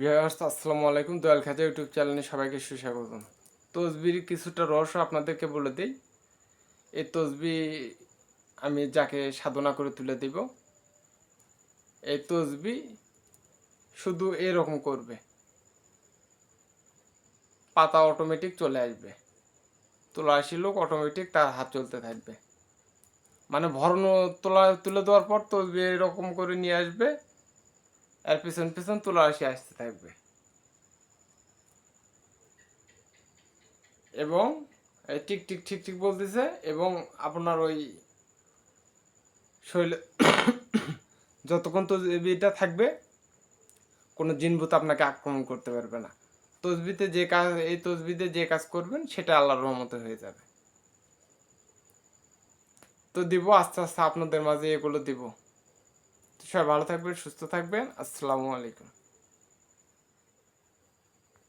Viewers আসসালামু আলাইকুম। দয়াল খাজা YouTube চ্যানেলে সবাইকে সুস্বাগতম। তসবির কিছুটা রহস্য আপনাদেরকে বলে দিই। এই তসবি আমি যাকে সাধনা করে তুলে দিব, এই তসবি শুধু এরকম করবে, পাতা অটোমেটিক চলে আসবে, তোলা আসি লোক অটোমেটিক তার হাত চলতে থাকবে। মানে তুলে দেওয়ার পর তসবি এরকম করে নিয়ে আসবে, এর পিছন পিছন তোলা আসি আসতে থাকবে এবং টিক টিক ঠিক ঠিক বলতেছে। এবং আপনার ওই শরীরে যতক্ষণ তসবিটা থাকবে কোনো জিনভূত আপনাকে আক্রমণ করতে পারবে না। এই তসবিতে যে কাজ করবেন সেটা আল্লাহর রহমতে হয়ে যাবে। তো দিব আস্তে আস্তে আপনাদের মাঝে এগুলো দিব। তো সবাই ভালো থাকবেন, সুস্থ থাকবেন। আসসালামু আলাইকুম।